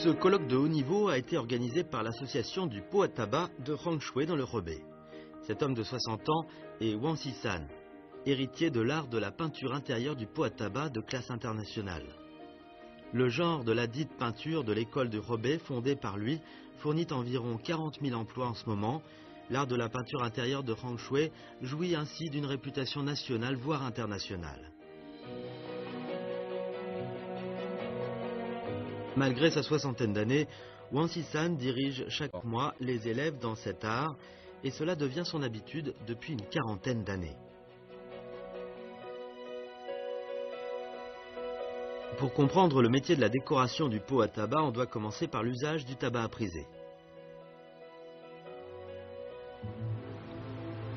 Ce colloque de haut niveau a été organisé par l'association du pot à tabac de Rangshui dans le Hebei. Cet homme de 60 ans est Wang Xisan, héritier de l'art de la peinture intérieure du pot à tabac de classe internationale. Le genre de la dite peinture de l'école du Hebei, fondée par lui, fournit environ 40 000 emplois en ce moment. L'art de la peinture intérieure de Rangshui jouit ainsi d'une réputation nationale, voire internationale. Malgré sa soixantaine d'années, Wang Xisan dirige chaque mois les élèves dans cet art, et cela devient son habitude depuis une quarantaine d'années. Pour comprendre le métier de la décoration du pot à tabac, on doit commencer par l'usage du tabac à priser.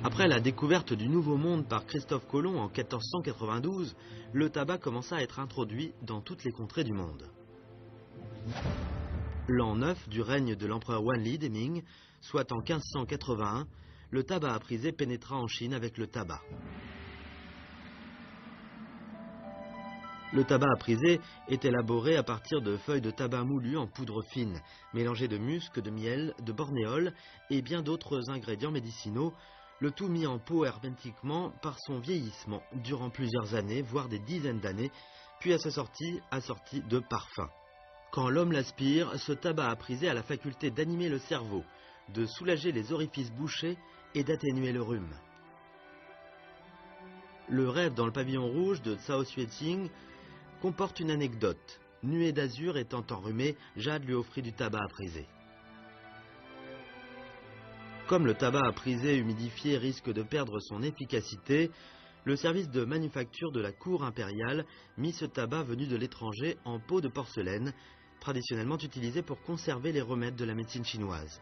Après la découverte du Nouveau Monde par Christophe Colomb en 1492, le tabac commença à être introduit dans toutes les contrées du monde. L'an 9 du règne de l'empereur Wanli des Ming, soit en 1581, le tabac à priser pénétra en Chine avec le tabac. Le tabac à priser est élaboré à partir de feuilles de tabac moulues en poudre fine, mélangées de musc, de miel, de bornéol et bien d'autres ingrédients médicinaux, le tout mis en pot hermétiquement par son vieillissement durant plusieurs années, voire des dizaines d'années, puis à sa sortie assorti de parfums. Quand l'homme l'aspire, ce tabac à priser a la faculté d'animer le cerveau, de soulager les orifices bouchés et d'atténuer le rhume. Le rêve dans le pavillon rouge de Cao Xueqing comporte une anecdote. Nuée d'azur étant enrhumé, Jade lui offrit du tabac à priser. Comme le tabac à priser humidifié risque de perdre son efficacité, le service de manufacture de la cour impériale mit ce tabac venu de l'étranger en pot de porcelaine, traditionnellement utilisé pour conserver les remèdes de la médecine chinoise.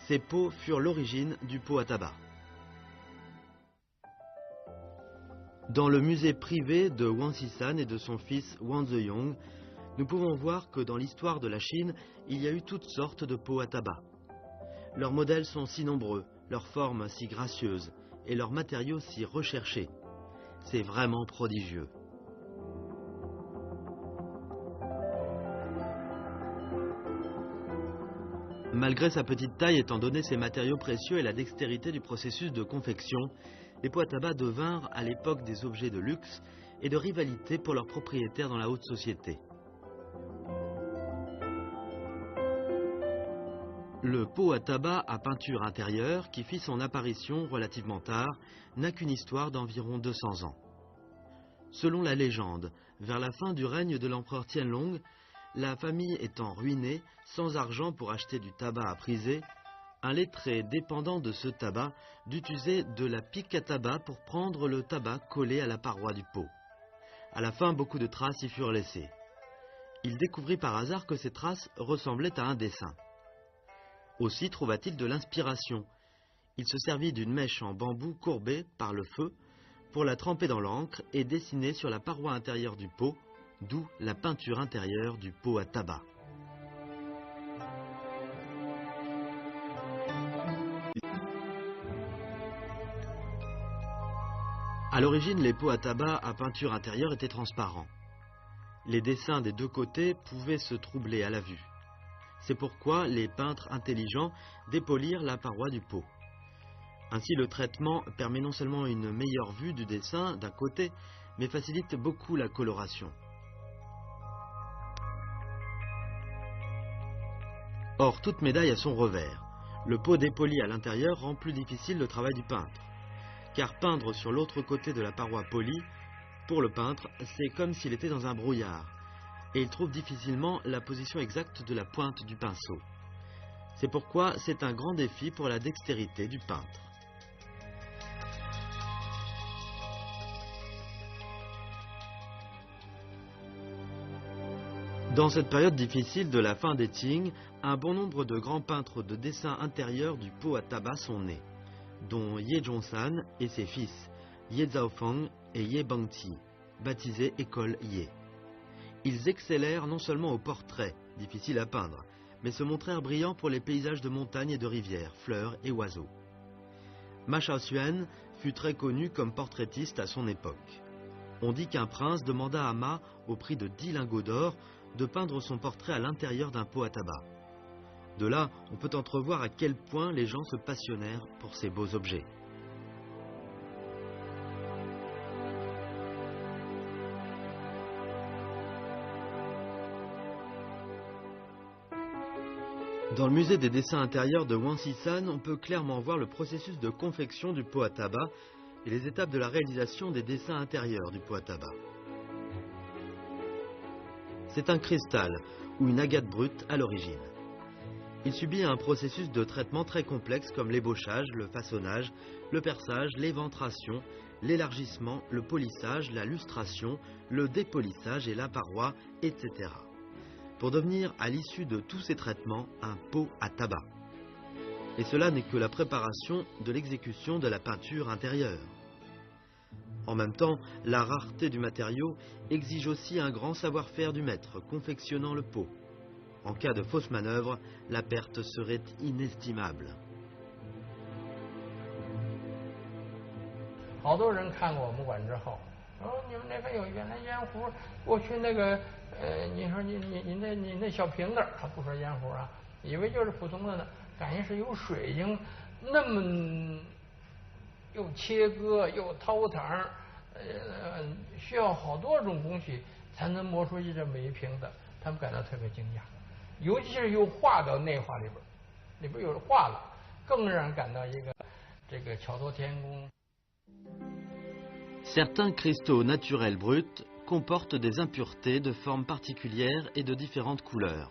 Ces pots furent l'origine du pot à tabac. Dans le musée privé de Wang Xisan et de son fils Wang Zeyong, nous pouvons voir que dans l'histoire de la Chine, il y a eu toutes sortes de pots à tabac. Leurs modèles sont si nombreux, leurs formes si gracieuses et leurs matériaux si recherchés. C'est vraiment prodigieux. Malgré sa petite taille, étant donné ses matériaux précieux et la dextérité du processus de confection, les pots à tabac devinrent à l'époque des objets de luxe et de rivalité pour leurs propriétaires dans la haute société. Le pot à tabac à peinture intérieure, qui fit son apparition relativement tard, n'a qu'une histoire d'environ 200 ans. Selon la légende, vers la fin du règne de l'empereur Tianlong, la famille étant ruinée, sans argent pour acheter du tabac à priser, un lettré dépendant de ce tabac dut user de la pique à tabac pour prendre le tabac collé à la paroi du pot. À la fin, beaucoup de traces y furent laissées. Il découvrit par hasard que ces traces ressemblaient à un dessin. Aussi trouva-t-il de l'inspiration. Il se servit d'une mèche en bambou courbée par le feu pour la tremper dans l'encre et dessiner sur la paroi intérieure du pot, d'où la peinture intérieure du pot à tabac. À l'origine, les pots à tabac à peinture intérieure étaient transparents. Les dessins des deux côtés pouvaient se troubler à la vue. C'est pourquoi les peintres intelligents dépolirent la paroi du pot. Ainsi, le traitement permet non seulement une meilleure vue du dessin d'un côté, mais facilite beaucoup la coloration. Or, toute médaille a son revers. Le pot dépoli à l'intérieur rend plus difficile le travail du peintre. Car peindre sur l'autre côté de la paroi polie, pour le peintre, c'est comme s'il était dans un brouillard. Et il trouve difficilement la position exacte de la pointe du pinceau. C'est pourquoi c'est un grand défi pour la dextérité du peintre. Dans cette période difficile de la fin des Qing, un bon nombre de grands peintres de dessin intérieur du pot à tabac sont nés, dont Ye Zhongsan et ses fils, Ye Zhaofeng et Ye Bangqi, baptisés École Ye. Ils excellèrent non seulement au portrait, difficile à peindre, mais se montrèrent brillants pour les paysages de montagnes et de rivières, fleurs et oiseaux. Ma Shaoxuan fut très connu comme portraitiste à son époque. On dit qu'un prince demanda à Ma, au prix de 10 lingots d'or, de peindre son portrait à l'intérieur d'un pot à tabac. De là, on peut entrevoir à quel point les gens se passionnèrent pour ces beaux objets. Dans le musée des dessins intérieurs de Wanshisan, on peut clairement voir le processus de confection du pot à tabac et les étapes de la réalisation des dessins intérieurs du pot à tabac. C'est un cristal ou une agate brute à l'origine. Il subit un processus de traitement très complexe comme l'ébauchage, le façonnage, le perçage, l'éventration, l'élargissement, le polissage, la lustration, le dépolissage et la paroi, etc. pour devenir à l'issue de tous ces traitements un pot à tabac. Et cela n'est que la préparation de l'exécution de la peinture intérieure. En même temps, la rareté du matériau exige aussi un grand savoir-faire du maître confectionnant le pot. En cas de fausse manœuvre, la perte serait inestimable. 好多人看过我们馆之后，说你们那边有原来烟壶，过去那个你说你那小瓶子，他不说烟壶啊，以为就是普通的呢，感觉是有水晶，那么又切割又掏膛，需要好多种工序才能磨出这么一瓶子，他们感到特别惊讶，尤其是又画到内画里边，里边有画了，更让人感到这个巧夺天工。 Certains cristaux naturels bruts comportent des impuretés de formes particulières et de différentes couleurs.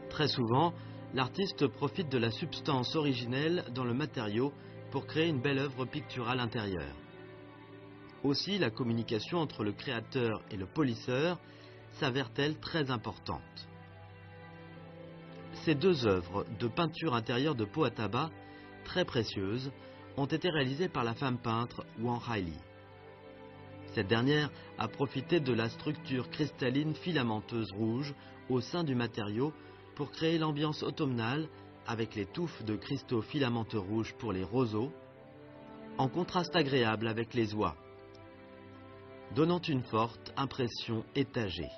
Très souvent, l'artiste profite de la substance originelle dans le matériau pour créer une belle œuvre picturale intérieure. Aussi, la communication entre le créateur et le polisseur s'avère-t-elle très importante. Ces deux œuvres de peinture intérieure de pot à tabac, très précieuses, ont été réalisées par la femme peintre Wang Haili. Cette dernière a profité de la structure cristalline filamenteuse rouge au sein du matériau pour créer l'ambiance automnale avec les touffes de cristaux filamenteux rouges pour les roseaux, en contraste agréable avec les oies, donnant une forte impression étagée.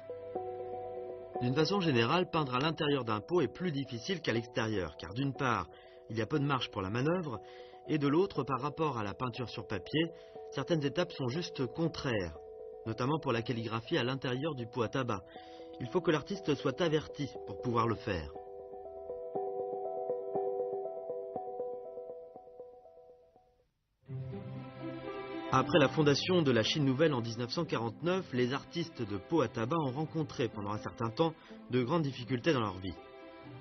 D'une façon générale, peindre à l'intérieur d'un pot est plus difficile qu'à l'extérieur, car d'une part, il y a peu de marge pour la manœuvre, et de l'autre, par rapport à la peinture sur papier, certaines étapes sont juste contraires, notamment pour la calligraphie à l'intérieur du pot à tabac. Il faut que l'artiste soit averti pour pouvoir le faire. Après la fondation de la Chine nouvelle en 1949, les artistes de pot à tabac ont rencontré pendant un certain temps de grandes difficultés dans leur vie.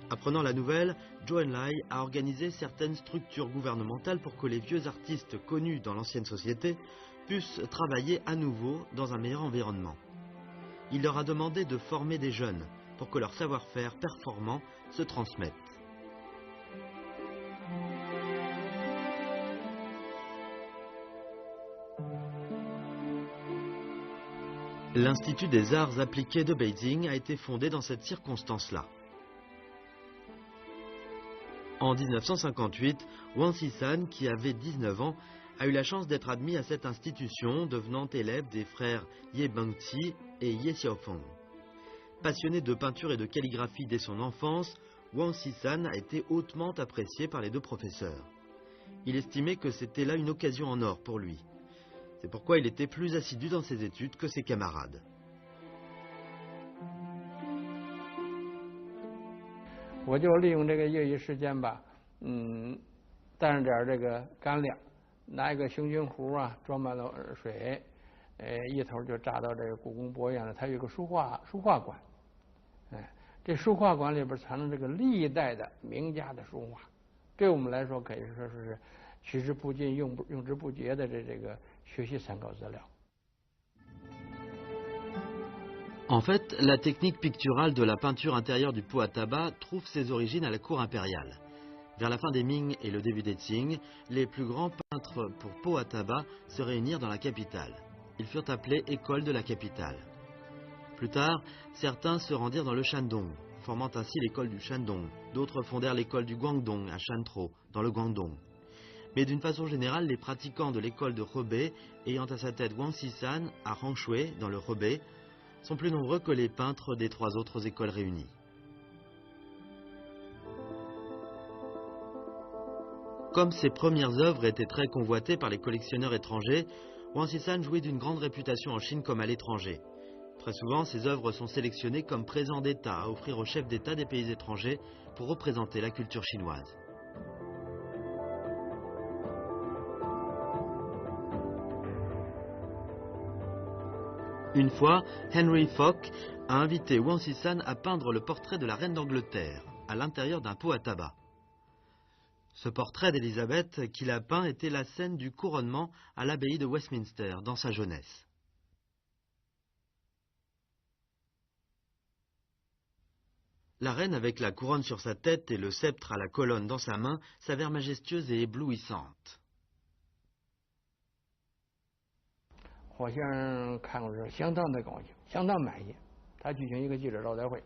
Apprenant la nouvelle, Zhou Enlai a organisé certaines structures gouvernementales pour que les vieux artistes connus dans l'ancienne société puissent travailler à nouveau dans un meilleur environnement. Il leur a demandé de former des jeunes pour que leur savoir-faire performant se transmette. L'Institut des arts appliqués de Beijing a été fondé dans cette circonstance-là. En 1958, Wang Shisan, qui avait 19 ans, a eu la chance d'être admis à cette institution, devenant élève des frères Ye Bengqi et Ye Xiaofeng. Passionné de peinture et de calligraphie dès son enfance, Wang Shisan a été hautement apprécié par les deux professeurs. Il estimait que c'était là une occasion en or pour lui. C'est pourquoi il était plus assidu dans ses études que ses camarades. 我就利用这个业余时间吧，带上点这个干粮，拿一个行军壶啊，装满了水，一头就扎到这个故宫博物院了。它有个书画馆，这书画馆里边藏着这个历代的名家的书画，对我们来说可以说是取之不尽、用之不竭的这个学习参考资料。 En fait, la technique picturale de la peinture intérieure du pot à tabac trouve ses origines à la cour impériale. Vers la fin des Ming et le début des Qing, les plus grands peintres pour pot à tabac se réunirent dans la capitale. Ils furent appelés école de la capitale. Plus tard, certains se rendirent dans le Shandong, formant ainsi l'école du Shandong. D'autres fondèrent l'école du Guangdong à Shantrou, dans le Guangdong. Mais d'une façon générale, les pratiquants de l'école de Hebei, ayant à sa tête Wang Shisan à Rangshui, dans le Hebei, sont plus nombreux que les peintres des 3 autres écoles réunies. Comme ses premières œuvres étaient très convoitées par les collectionneurs étrangers, Wang Xishan jouit d'une grande réputation en Chine comme à l'étranger. Très souvent, ses œuvres sont sélectionnées comme présents d'État à offrir aux chefs d'État des pays étrangers pour représenter la culture chinoise. Une fois, Henry Fock a invité Wang Xishan à peindre le portrait de la reine d'Angleterre à l'intérieur d'un pot à tabac. Ce portrait d'Élisabeth qu'il a peint était la scène du couronnement à l'abbaye de Westminster dans sa jeunesse. La reine, avec la couronne sur sa tête et le sceptre à la colonne dans sa main, s'avère majestueuse et éblouissante. 火先生看过之后相当的高兴，相当满意。他举行一个记者招待会，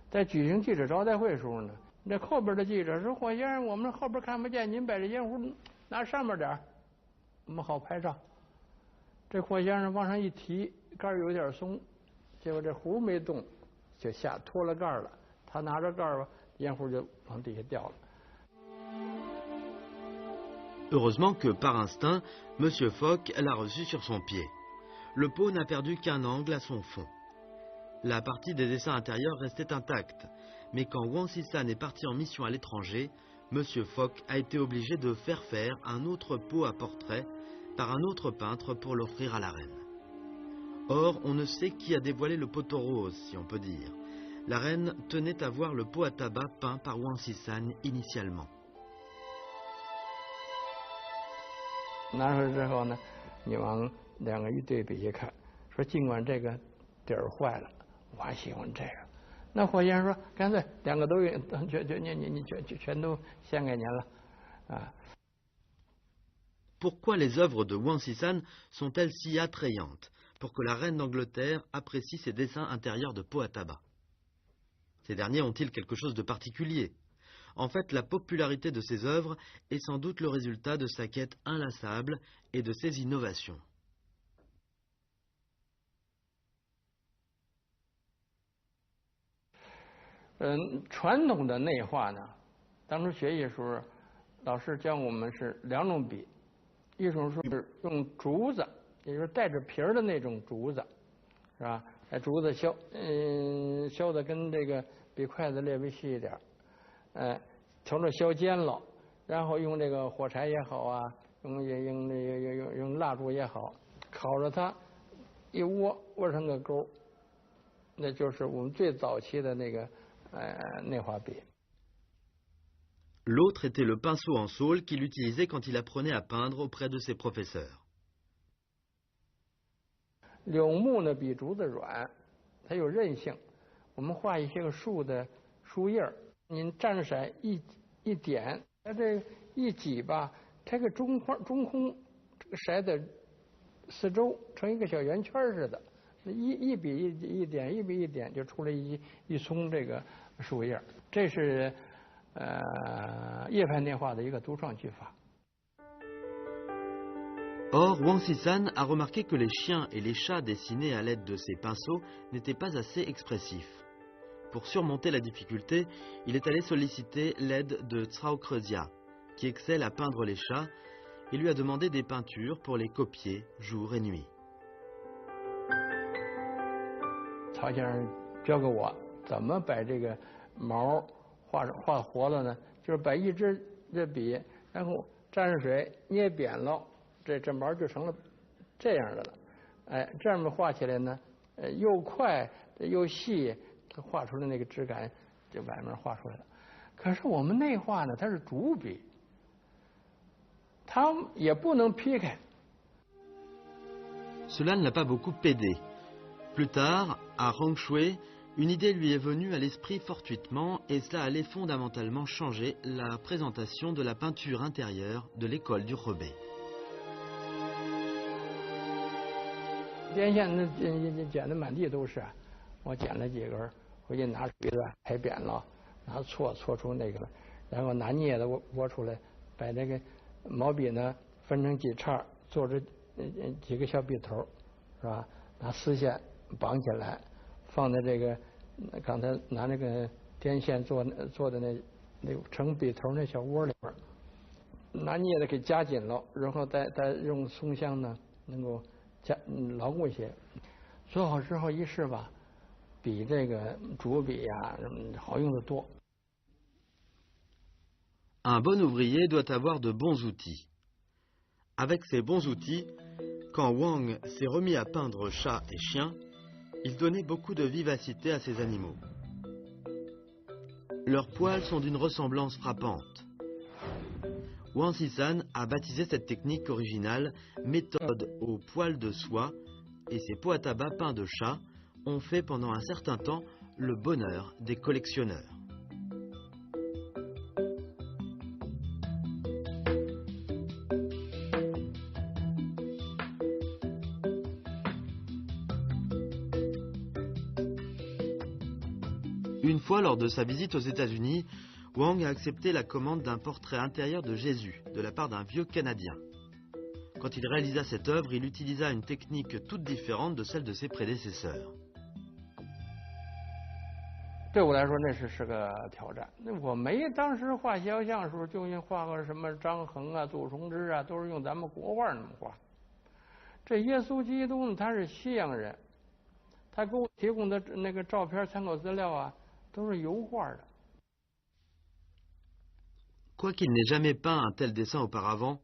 在举行记者招待会的时候呢，这后边的记者说：“火先生，我们后边看不见，您把这烟壶拿上面点，我们好拍照。”这火先生往上一提，盖有点松，结果这壶没动，就脱了盖了。他拿着盖儿，烟壶就往底下掉了。 Heureusement que, par instinct, M. Fock l'a reçu sur son pied. Le pot n'a perdu qu'un angle à son fond. La partie des dessins intérieurs restait intacte, mais quand Wang Xishan est parti en mission à l'étranger, M. Fock a été obligé de faire un autre pot à portrait par un autre peintre pour l'offrir à la reine. Or, on ne sait qui a dévoilé le poteau rose, si on peut dire. La reine tenait à voir le pot à tabac peint par Wang Xishan initialement. 拿出来之后呢，你往两个一对比一看，说尽管这个底儿坏了，我还喜欢这个。那火先生说，干脆两个都全都献给您了，啊。Pourquoi les œuvres de Wang Xishan sont-elles si attrayantes pour que la reine d'Angleterre apprécie ses dessins intérieurs de pot à tabac? Ces derniers ont-ils quelque chose de particulier? En fait, la popularité de ses œuvres est sans doute le résultat de sa quête inlassable et de ses innovations. « 传统的内画呢，当初学艺的时候，老师教我们是2种笔，一种是用竹子，也就是带着皮儿的那种竹子，是吧？竹子削，削的跟这个比筷子略微细一点，从这削尖了，然后用这个火柴也好啊，用蜡烛也好，烤着它，一窝成个钩，那就是我们最早期的那个内画笔。 L'autre était le pinceau en saule qu'il utilisait quand il apprenait à peindre auprès de ses professeurs. 柳木呢比竹子软，它有韧性。我们画一些个树的树叶儿，您蘸色一点，它这一挤吧，它个中空这个色的四周成一个小圆圈似的，一笔一点，一笔一点就出来一丛这个树叶。这是叶派内画的一个独创技法。 Or, Wang Xishan a remarqué que les chiens et les chats dessinés à l'aide de ses pinceaux n'étaient pas assez expressifs. Pour surmonter la difficulté, il est allé solliciter l'aide de Cao Crezia, qui excelle à peindre les chats, et lui a demandé des peintures pour les copier jour et nuit. 曹先生教给我怎么把这个毛画活了呢？就是把一支这笔，然后沾上水捏扁了。 这毛就成了这样的了，哎，这样画起来呢，又快又细，画出来那个质感，就外面画出来了。可是我们内画呢，它是竹笔，它也不能劈开。 Cela ne l'a pas beaucoup aidé. Plus tard, à Rongshui, une idée lui est venue à l'esprit fortuitement et cela allait fondamentalement changer la présentation de la peinture intérieure de l'école du Hebei. 边线那剪的满地都是，我剪了几根，回去拿锤子拍扁了，拿搓出那个了，然后拿镊子窝出来，把这个毛笔呢分成几叉，做着几个小笔头，是吧？拿丝线绑起来，放在这个刚才拿那个电线做的那成笔头那小窝里边，拿镊子给夹紧了，然后再用松香呢能够牢固一些。做好之后一试吧，比这个竹笔呀好用得多。Un bon ouvrier doit avoir de bons outils. Avec ces bons outils, quand Wang s'est remis à peindre chats et chiens, il donnait beaucoup de vivacité à ces animaux. Leurs poils sont d'une ressemblance frappante. Wang Sisan a baptisé cette technique originale méthode aux poils de soie, et ces pots à tabac peints de chat ont fait pendant un certain temps le bonheur des collectionneurs. Une fois, lors de sa visite aux États-Unis, Wang a accepté la commande d'un portrait intérieur de Jésus de la part d'un vieux Canadien. Quand il réalisa cette œuvre, il utilisa une technique toute différente de celle de ses prédécesseurs. 对我来说，那是个挑战。那我没当时画肖像的时候，就用画个什么张衡啊、祖冲之啊，都是用咱们国画那么画。这耶稣基督呢，他是西洋人，他给我提供的那个照片参考资料啊，都是油画的。Quoiqu'il n'ait jamais peint un tel dessin auparavant,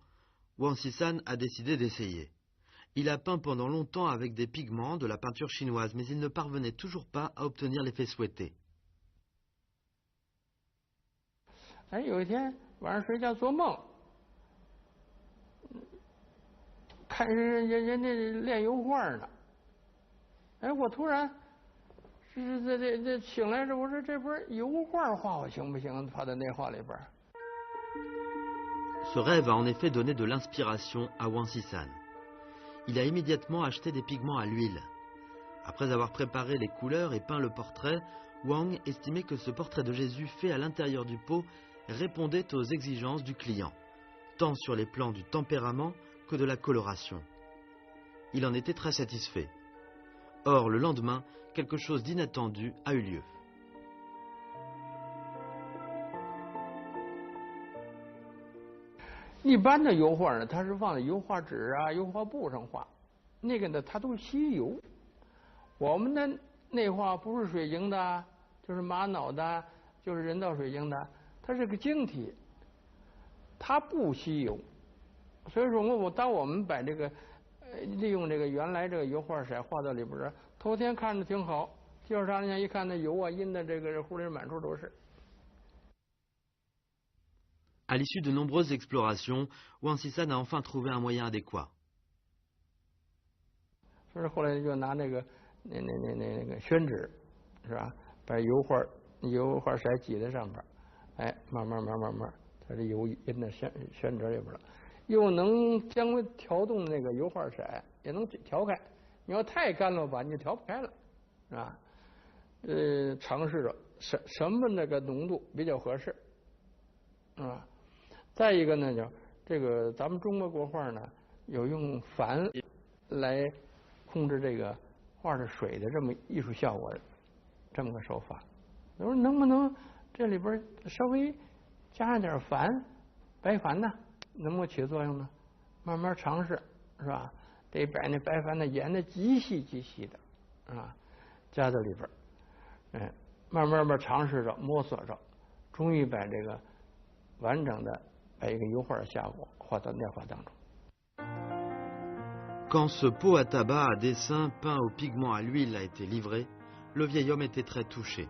Wang Sisan a décidé d'essayer. Il a peint pendant longtemps avec des pigments de la peinture chinoise, mais il ne parvenait toujours pas à obtenir l'effet souhaité. 哎，有一天晚上睡觉做梦，看人家练油画呢。哎，我突然这醒来着，我说这不是油画画我行不行？跑到那画里边。Ce rêve a en effet donné de l'inspiration à Wang Sisan. Il a immédiatement acheté des pigments à l'huile. Après avoir préparé les couleurs et peint le portrait, Wang estimait que ce portrait de Jésus fait à l'intérieur du pot répondait aux exigences du client, tant sur les plans du tempérament que de la coloration. Il en était très satisfait. Or, le lendemain, quelque chose d'inattendu a eu lieu. 一般的油画呢，它是放在油画纸啊、油画布上画，那个呢，它都吸油。我们的内画不是水晶的，就是玛瑙的，就是人造水晶的，它是个晶体，它不吸油。所以说当我们把这个利用这个原来这个油画色画到里边，头天看着挺好，第二天一看那油啊印的这个糊里满处都是。À l'issue de nombreuses explorations, Wang Sisan a enfin trouvé un moyen adéquat. 所以后来就拿那个宣纸，是吧？把油画色挤在上边，哎，慢慢，它这油印在宣纸里边了，又能将调动那个油画色，也能调开。你要太干了吧，你就调不开了，是吧？尝试着什么那个浓度比较合适，啊。再一个呢，就这个咱们中国国画呢，有用矾来控制这个画的水的这么艺术效果，这么个手法。我说能不能这里边稍微加上点矾，白矾呢，能不能起作用呢？慢慢尝试，是吧？得把那白矾呢研的极细的，啊，加在里边，慢慢尝试着摸索着，终于把这个完整的。Quand ce pot à tabac à dessin peint au pigment à l'huile a été livré, le vieil homme était très touché.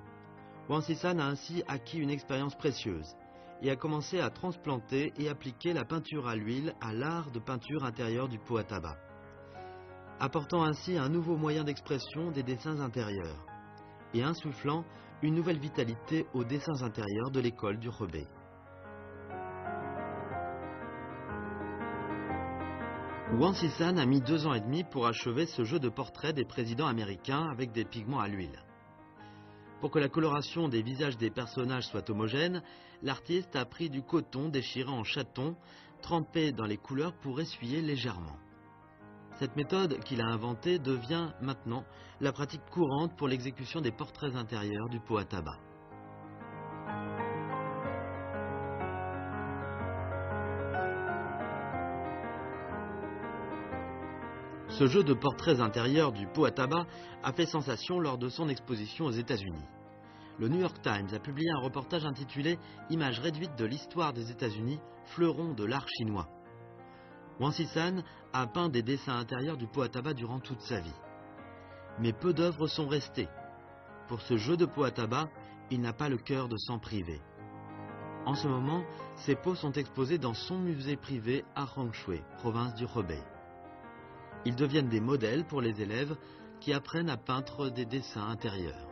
Wang Sisan a ainsi acquis une expérience précieuse et a commencé à transplanter et appliquer la peinture à l'huile à l'art de peinture intérieure du pot à tabac, apportant ainsi un nouveau moyen d'expression des dessins intérieurs et insufflant une nouvelle vitalité aux dessins intérieurs de l'école du Hebei. Wang Sisan a mis 2 ans et demi pour achever ce jeu de portrait des présidents américains avec des pigments à l'huile. Pour que la coloration des visages des personnages soit homogène, l'artiste a pris du coton déchiré en chaton, trempé dans les couleurs pour essuyer légèrement. Cette méthode qu'il a inventée devient maintenant la pratique courante pour l'exécution des portraits intérieurs du pot à tabac. Ce jeu de portraits intérieurs du pot à tabac a fait sensation lors de son exposition aux États-Unis. Le New York Times a publié un reportage intitulé « Images réduites de l'histoire des États-Unis, fleuron de l'art chinois ». Wang Sishan a peint des dessins intérieurs du pot à tabac durant toute sa vie. Mais peu d'œuvres sont restées. Pour ce jeu de pot à tabac, il n'a pas le cœur de s'en priver. En ce moment, ces pots sont exposés dans son musée privé à Hongshui, province du Hebei. Ils deviennent des modèles pour les élèves qui apprennent à peindre des dessins intérieurs.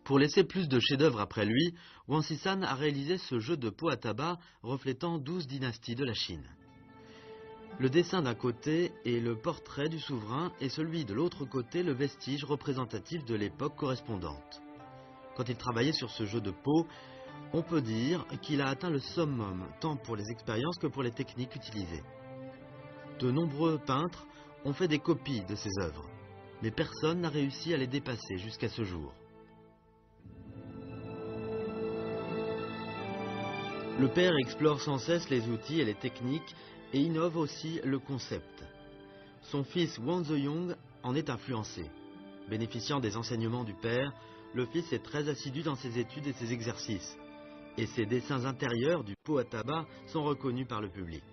Pour laisser plus de chefs-d'œuvre après lui, Wang Sishan a réalisé ce jeu de pot à tabac reflétant 12 dynasties de la Chine. Le dessin d'un côté est le portrait du souverain et celui de l'autre côté le vestige représentatif de l'époque correspondante. Quand il travaillait sur ce jeu de pot, on peut dire qu'il a atteint le summum tant pour les expériences que pour les techniques utilisées. De nombreux peintres ont fait des copies de ses œuvres, mais personne n'a réussi à les dépasser jusqu'à ce jour. Le père explore sans cesse les outils et les techniques et innove aussi le concept. Son fils Wang Zeyong en est influencé. Bénéficiant des enseignements du père, le fils est très assidu dans ses études et ses exercices. Et ses dessins intérieurs du pot à tabac sont reconnus par le public.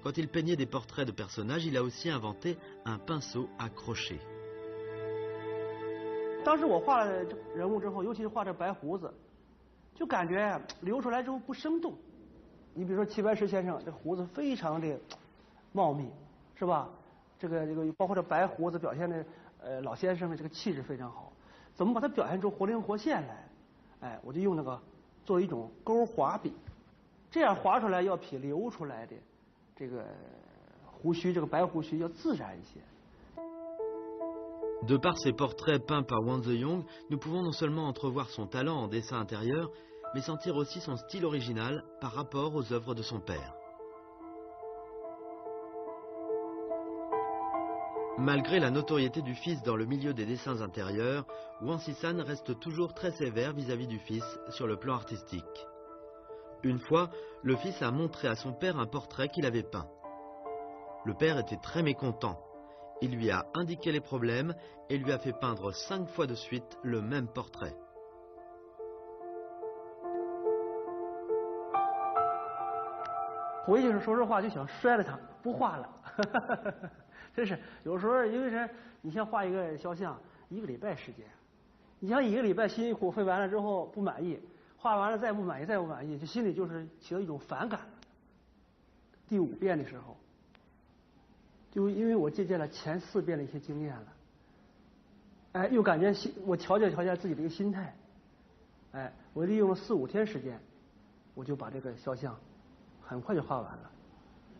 Quand il peignait des portraits de personnages, il a aussi inventé un pinceau à crochet. 当时我画了人物之后，尤其是画这白胡子，就感觉流出来之后不生动。你比如说齐白石先生，这胡子非常的茂密，是吧？这个包括这白胡子表现的老先生的这个气质非常好。怎么把它表现出活灵活现来？哎，我就用那个作为一种勾划笔，这样划出来要比流出来的这个胡须，这个白胡须要自然一些。 De par ces portraits peints par Wang Zeyong, nous pouvons non seulement entrevoir son talent en dessin intérieur, mais sentir aussi son style original par rapport aux œuvres de son père. Malgré la notoriété du fils dans le milieu des dessins intérieurs, Wang Sishan reste toujours très sévère vis-à-vis du fils sur le plan artistique. Une fois, le fils a montré à son père un portrait qu'il avait peint. Le père était très mécontent. Il lui a indiqué les problèmes et lui a fait peindre 5 fois de suite le même portrait. « 回去说实话就想摔了他，不画了。真是有时候，因为是你像画一个肖像，1个礼拜时间，你像1个礼拜辛辛苦苦费完了之后不满意，画完了再不满意，再不满意，就心里就是起到一种反感。第5遍的时候。 就因为我借鉴了前4遍的一些经验了，哎，又感觉我调节自己的一个心态，哎，我利用了4、5天时间，我就把这个肖像很快就画完了，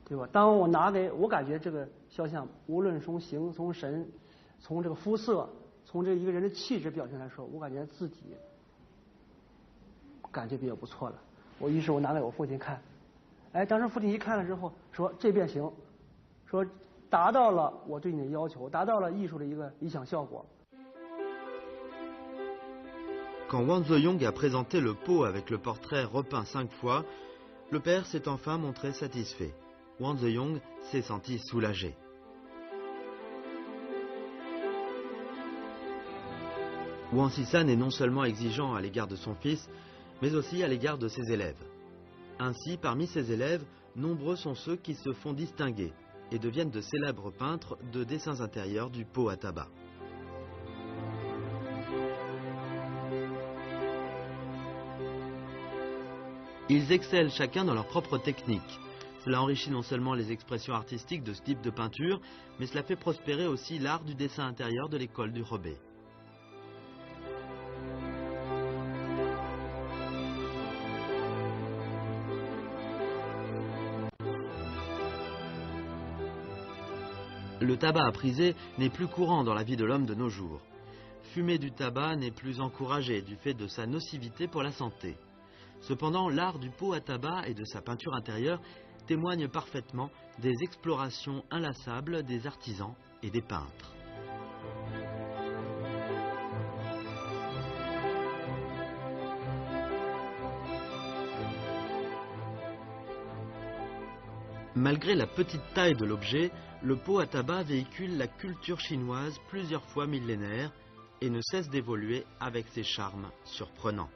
对吧？当我拿给我感觉这个肖像，无论从形、从神、从这个肤色、从这一个人的气质表现来说，我感觉自己感觉比较不错了。于是我拿给我父亲看，哎，当时父亲一看了之后说这遍行，说。 达到了我对你的要求，达到了艺术的一个理想效果。 Quand Wang Zeyong a présenté le pot avec le portrait repeint 5 fois, le père s'est enfin montré satisfait. Wang Zeyong s'est senti soulagé. Wang Sishan est non seulement exigeant à l'égard de son fils, mais aussi à l'égard de ses élèves. Ainsi, parmi ses élèves, nombreux sont ceux qui se font distinguer et deviennent de célèbres peintres de dessins intérieurs du pot à tabac. Ils excellent chacun dans leur propre technique. Cela enrichit non seulement les expressions artistiques de ce type de peinture, mais cela fait prospérer aussi l'art du dessin intérieur de l'école du Hebei. Le tabac à priser n'est plus courant dans la vie de l'homme de nos jours. Fumer du tabac n'est plus encouragé du fait de sa nocivité pour la santé. Cependant, l'art du pot à tabac et de sa peinture intérieure témoigne parfaitement des explorations inlassables des artisans et des peintres. Malgré la petite taille de l'objet, le pot à tabac véhicule la culture chinoise plusieurs fois millénaire et ne cesse d'évoluer avec ses charmes surprenants.